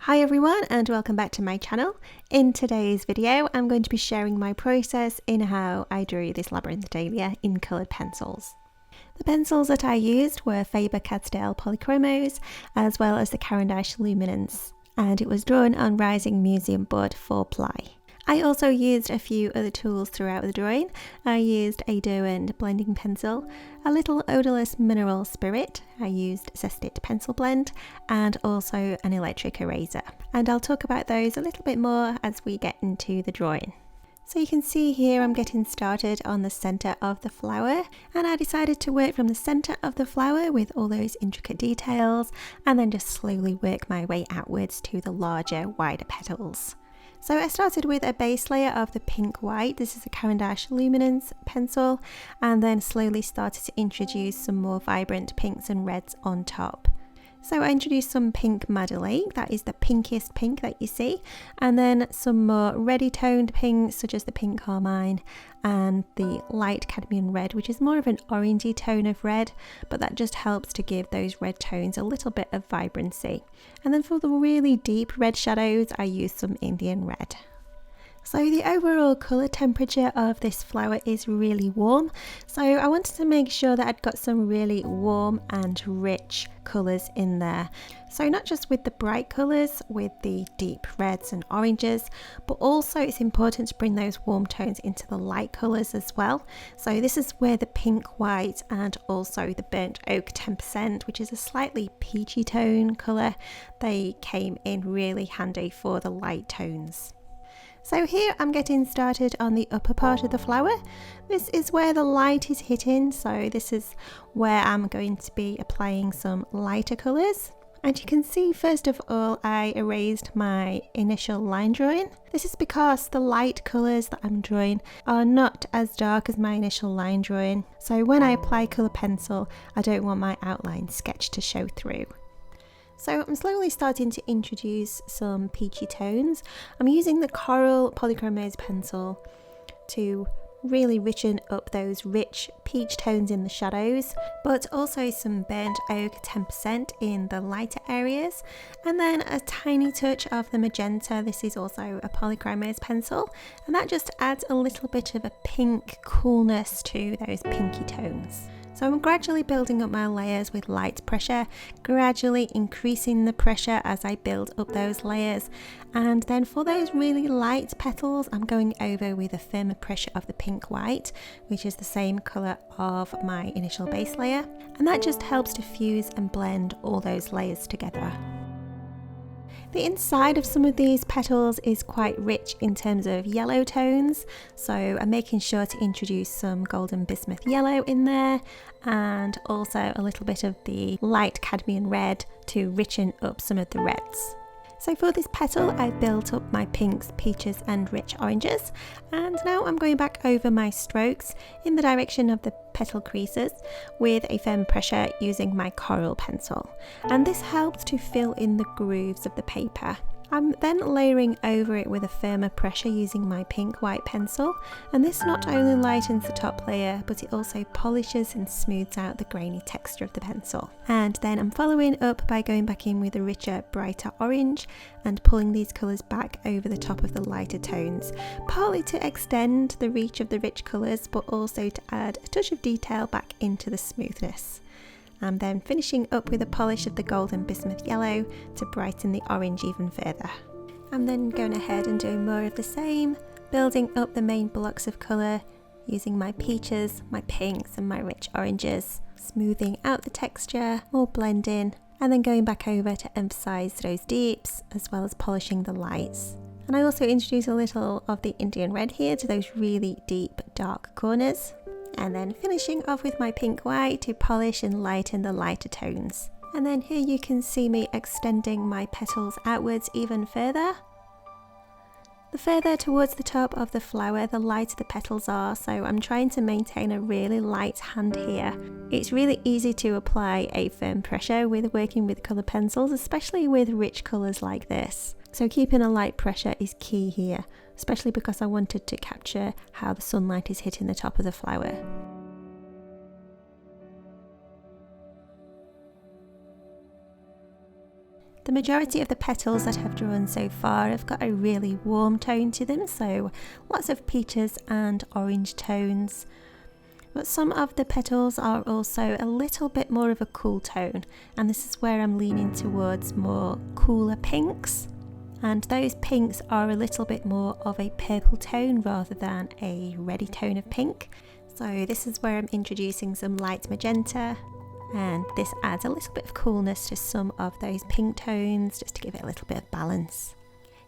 Hi everyone and welcome back to my channel. In today's video I'm going to be sharing my process in how I drew this labyrinth dahlia in coloured pencils. The pencils that I used were Faber-Castell Polychromos as well as the Caran-d'Ache Luminance, and it was drawn on Rising Museum board 4-ply. I also used a few other tools throughout the drawing. I used a Derwent blending pencil, a little odorless mineral spirit, I used Zestit pencil blend, and also an electric eraser. And I'll talk about those a little bit more as we get into the drawing. So you can see here I'm getting started on the centre of the flower, and I decided to work from the centre of the flower with all those intricate details and then just slowly work my way outwards to the larger, wider petals. So I started with a base layer of the pink white, this is a Caran-d'Ache Luminance pencil, and then slowly started to introduce some more vibrant pinks and reds on top. So I introduced some pink Madeleine, that is the pinkiest pink that you see, and then some more reddy toned pinks such as the pink carmine and the light cadmium red, which is more of an orangey tone of red, but that just helps to give those red tones a little bit of vibrancy. And then for the really deep red shadows I used some Indian red. So the overall colour temperature of this flower is really warm, so I wanted to make sure that I'd got some really warm and rich colours in there. So not just with the bright colours with the deep reds and oranges, but also it's important to bring those warm tones into the light colours as well. So this is where the pink white and also the burnt oak 10%, which is a slightly peachy tone colour, they came in really handy for the light tones. So here I'm getting started on the upper part of the flower. This is where the light is hitting, so this is where I'm going to be applying some lighter colours. And you can see first of all I erased my initial line drawing. This is because the light colours that I'm drawing are not as dark as my initial line drawing. So when I apply colour pencil, I don't want my outline sketch to show through. So I'm slowly starting to introduce some peachy tones. I'm using the Coral Polychromos pencil to really richen up those rich peach tones in the shadows, but also some burnt oak 10% in the lighter areas, and then a tiny touch of the magenta. This is also a Polychromos pencil, and that just adds a little bit of a pink coolness to those pinky tones. So I'm gradually building up my layers with light pressure, gradually increasing the pressure as I build up those layers, and then for those really light petals I'm going over with a firmer pressure of the pink white, which is the same colour of my initial base layer, and that just helps to fuse and blend all those layers together. The inside of some of these petals is quite rich in terms of yellow tones, so I'm making sure to introduce some golden bismuth yellow in there and also a little bit of the light cadmium red to richen up some of the reds. So for this petal I built up my pinks, peaches and rich oranges, and now I'm going back over my strokes in the direction of the petal creases with a firm pressure using my Coral pencil, and this helps to fill in the grooves of the paper. I'm then layering over it with a firmer pressure using my pink white pencil, and this not only lightens the top layer but it also polishes and smooths out the grainy texture of the pencil. And then I'm following up by going back in with a richer, brighter orange and pulling these colours back over the top of the lighter tones, partly to extend the reach of the rich colours but also to add a touch of detail back into the smoothness. I'm then finishing up with a polish of the golden bismuth yellow to brighten the orange even further. I'm then going ahead and doing more of the same, building up the main blocks of colour using my peaches, my pinks and my rich oranges, smoothing out the texture, more blending, and then going back over to emphasise those deeps as well as polishing the lights. And I also introduce a little of the Indian red here to those really deep dark corners, and then finishing off with my pink white to polish and lighten the lighter tones. And then here you can see me extending my petals outwards even further. The further towards the top of the flower, the lighter the petals are, so I'm trying to maintain a really light hand here. It's really easy to apply a firm pressure with working with colour pencils, especially with rich colours like this. So keeping a light pressure is key here, especially because I wanted to capture how the sunlight is hitting the top of the flower. The majority of the petals that I've drawn so far have got a really warm tone to them, so lots of peaches and orange tones. But some of the petals are also a little bit more of a cool tone, and this is where I'm leaning towards more cooler pinks. And those pinks are a little bit more of a purple tone rather than a reddy tone of pink. So this is where I'm introducing some light magenta, and this adds a little bit of coolness to some of those pink tones just to give it a little bit of balance.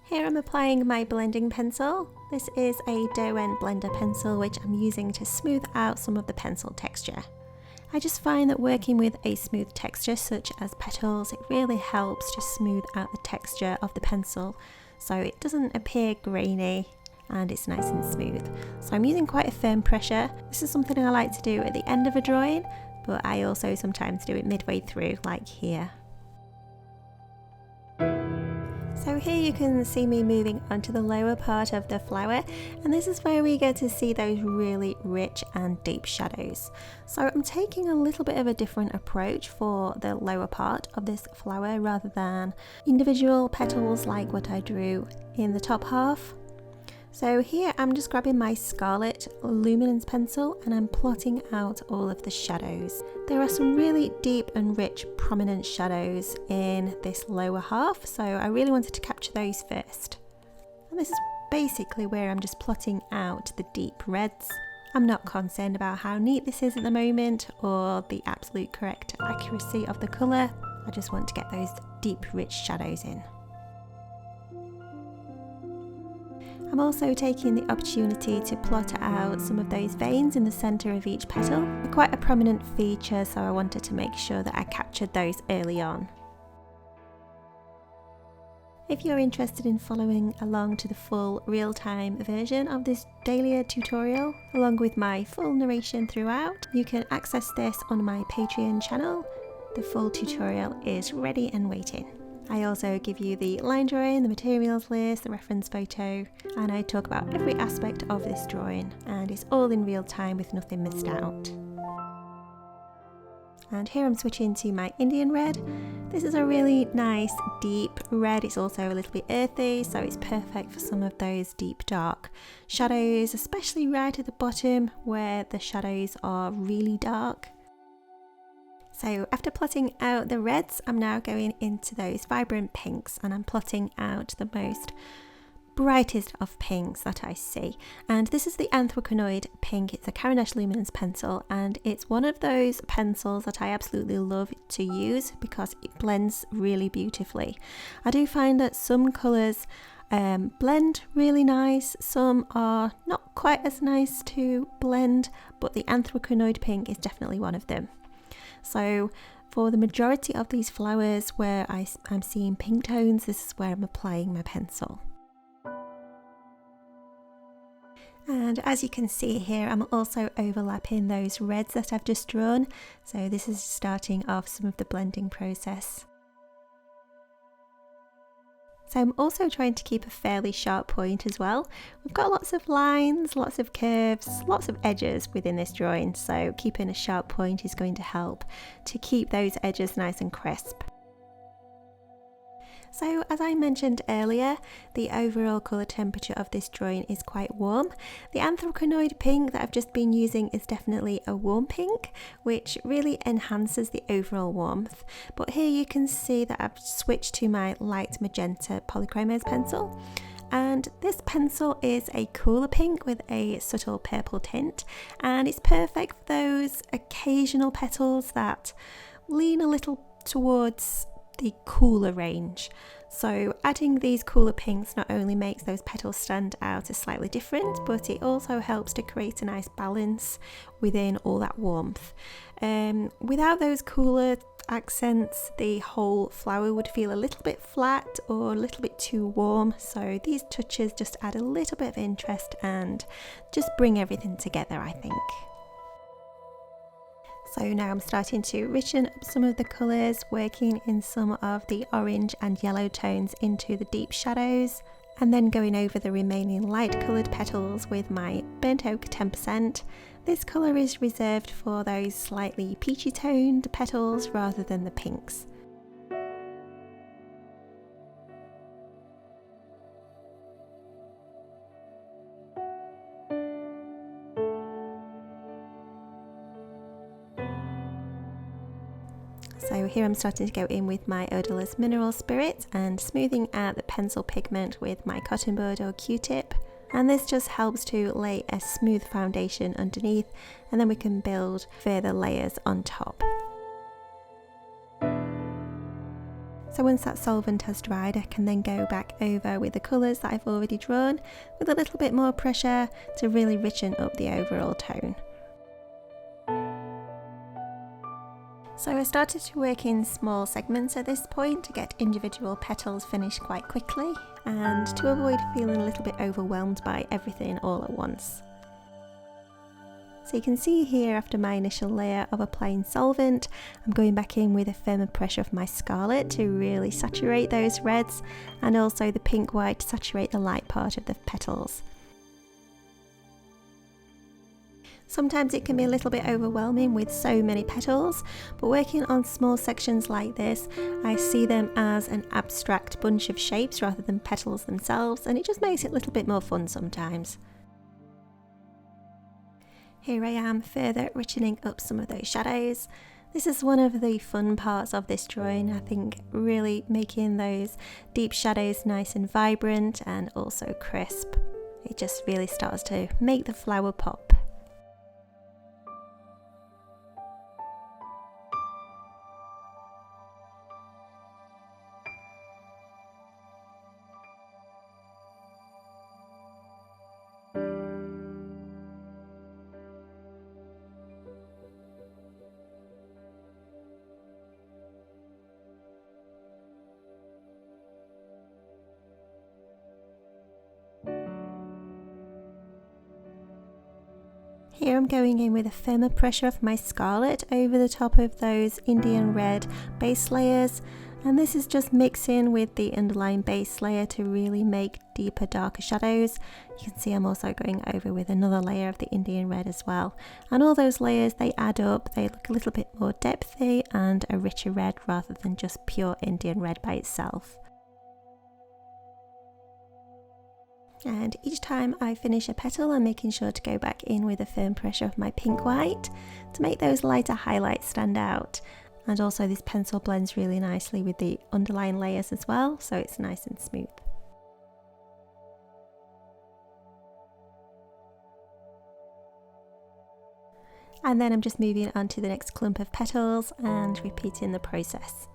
Here I'm applying my blending pencil. This is a Derwent blender pencil which I'm using to smooth out some of the pencil texture. I just find that working with a smooth texture such as petals, it really helps to smooth out the texture of the pencil so it doesn't appear grainy and it's nice and smooth. So I'm using quite a firm pressure. This is something I like to do at the end of a drawing, but I also sometimes do it midway through, like here. So here you can see me moving onto the lower part of the flower, and this is where we get to see those really rich and deep shadows. So I'm taking a little bit of a different approach for the lower part of this flower rather than individual petals like what I drew in the top half. So here I'm just grabbing my Scarlet Luminance pencil and I'm plotting out all of the shadows. There are some really deep and rich prominent shadows in this lower half, so I really wanted to capture those first. And this is basically where I'm just plotting out the deep reds. I'm not concerned about how neat this is at the moment or the absolute correct accuracy of the colour. I just want to get those deep rich shadows in. I'm also taking the opportunity to plot out some of those veins in the centre of each petal. They're quite a prominent feature, so I wanted to make sure that I captured those early on. If you're interested in following along to the full real-time version of this Dahlia tutorial, along with my full narration throughout, you can access this on my Patreon channel. The full tutorial is ready and waiting. I also give you the line drawing, the materials list, the reference photo, and I talk about every aspect of this drawing, and it's all in real time with nothing missed out. And here I'm switching to my Indian red. This is a really nice deep red. It's also a little bit earthy, so it's perfect for some of those deep dark shadows, especially right at the bottom where the shadows are really dark. So after plotting out the reds, I'm now going into those vibrant pinks, and I'm plotting out the most brightest of pinks that I see. And this is the Anthraquinoid pink. It's a Caran Luminance pencil, and it's one of those pencils that I absolutely love to use because it blends really beautifully. I do find that some colours blend really nice, some are not quite as nice to blend, but the Anthraquinoid pink is definitely one of them. So for the majority of these flowers where I'm seeing pink tones, this is where I'm applying my pencil. And as you can see here, I'm also overlapping those reds that I've just drawn. So this is starting off some of the blending process. So I'm also trying to keep a fairly sharp point as well. We've got lots of lines, lots of curves, lots of edges within this drawing, so keeping a sharp point is going to help to keep those edges nice and crisp. So as I mentioned earlier, the overall colour temperature of this drawing is quite warm. The Anthraquinoid pink that I've just been using is definitely a warm pink, which really enhances the overall warmth. But here you can see that I've switched to my light magenta polychromos pencil. And this pencil is a cooler pink with a subtle purple tint, and it's perfect for those occasional petals that lean a little towards the cooler range. So adding these cooler pinks not only makes those petals stand out as slightly different, but it also helps to create a nice balance within all that warmth. Without those cooler accents, the whole flower would feel a little bit flat or a little bit too warm, so these touches just add a little bit of interest and just bring everything together, I think. So now I'm starting to richen up some of the colours, working in some of the orange and yellow tones into the deep shadows, and then going over the remaining light coloured petals with my burnt oak 10%. This colour is reserved for those slightly peachy toned petals rather than the pinks. So here I'm starting to go in with my odorless mineral spirit and smoothing out the pencil pigment with my cotton bud or Q-tip. And this just helps to lay a smooth foundation underneath, and then we can build further layers on top. So once that solvent has dried, I can then go back over with the colours that I've already drawn with a little bit more pressure to really richen up the overall tone. So I started to work in small segments at this point to get individual petals finished quite quickly and to avoid feeling a little bit overwhelmed by everything all at once. So you can see here, after my initial layer of applying solvent, I'm going back in with a firmer pressure of my scarlet to really saturate those reds, and also the pink white to saturate the light part of the petals. Sometimes it can be a little bit overwhelming with so many petals, but working on small sections like this, I see them as an abstract bunch of shapes rather than petals themselves, and it just makes it a little bit more fun sometimes. Here I am further richening up some of those shadows. This is one of the fun parts of this drawing, I think, really making those deep shadows nice and vibrant and also crisp. It just really starts to make the flower pop. Here I'm going in with a firmer pressure of my scarlet over the top of those Indian red base layers, and this is just mixing with the underlying base layer to really make deeper, darker shadows. You can see I'm also going over with another layer of the Indian red as well, and all those layers, they add up, they look a little bit more depthy and a richer red rather than just pure Indian red by itself. And each time I finish a petal, I'm making sure to go back in with a firm pressure of my pink white to make those lighter highlights stand out. And also this pencil blends really nicely with the underlying layers as well, so it's nice and smooth. And then I'm just moving on to the next clump of petals and repeating the process.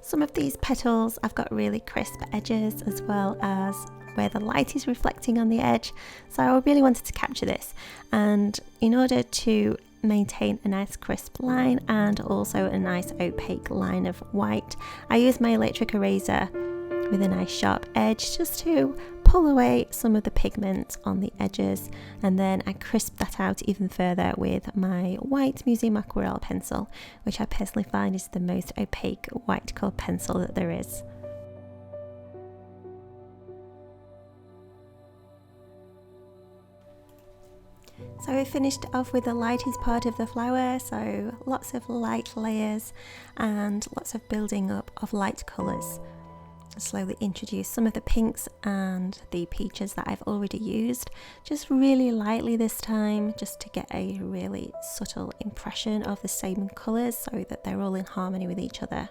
Some of these petals I've got really crisp edges as well as where the light is reflecting on the edge, so I really wanted to capture this, and in order to maintain a nice crisp line and also a nice opaque line of white, I use my electric eraser with a nice sharp edge just to pull away some of the pigment on the edges, and then I crisp that out even further with my white Museum Aquarelle pencil, which I personally find is the most opaque white colour pencil that there is. So I finished off with the lightest part of the flower, so lots of light layers and lots of building up of light colours. Slowly introduce some of the pinks and the peaches that I've already used, just really lightly this time, just to get a really subtle impression of the same colours so that they're all in harmony with each other.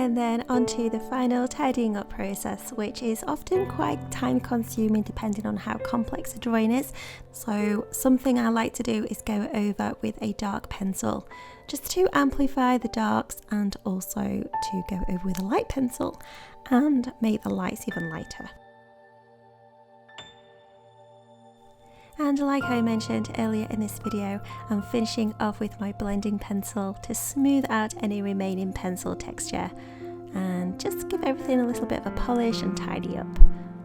And then onto the final tidying up process, which is often quite time consuming depending on how complex the drawing is. So something I like to do is go over with a dark pencil, just to amplify the darks, and also to go over with a light pencil and make the lights even lighter. And like I mentioned earlier in this video, I'm finishing off with my blending pencil to smooth out any remaining pencil texture and just give everything a little bit of a polish and tidy up.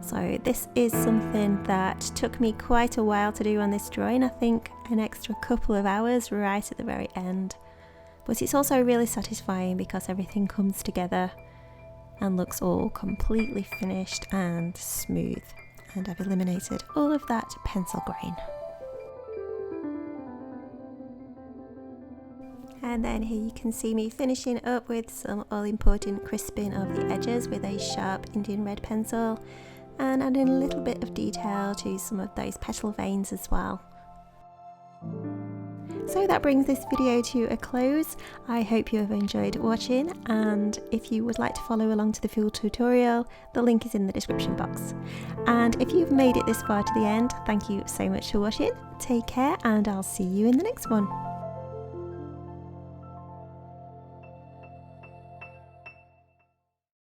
So this is something that took me quite a while to do on this drawing. I think an extra couple of hours right at the very end. But it's also really satisfying because everything comes together and looks all completely finished and smooth. And I've eliminated all of that pencil grain. And then here you can see me finishing up with some all-important crisping of the edges with a sharp Indian red pencil, and adding a little bit of detail to some of those petal veins as well. So that brings this video to a close. I hope you have enjoyed watching, and if you would like to follow along to the full tutorial, the link is in the description box. And if you've made it this far to the end, thank you so much for watching. Take care, and I'll see you in the next one.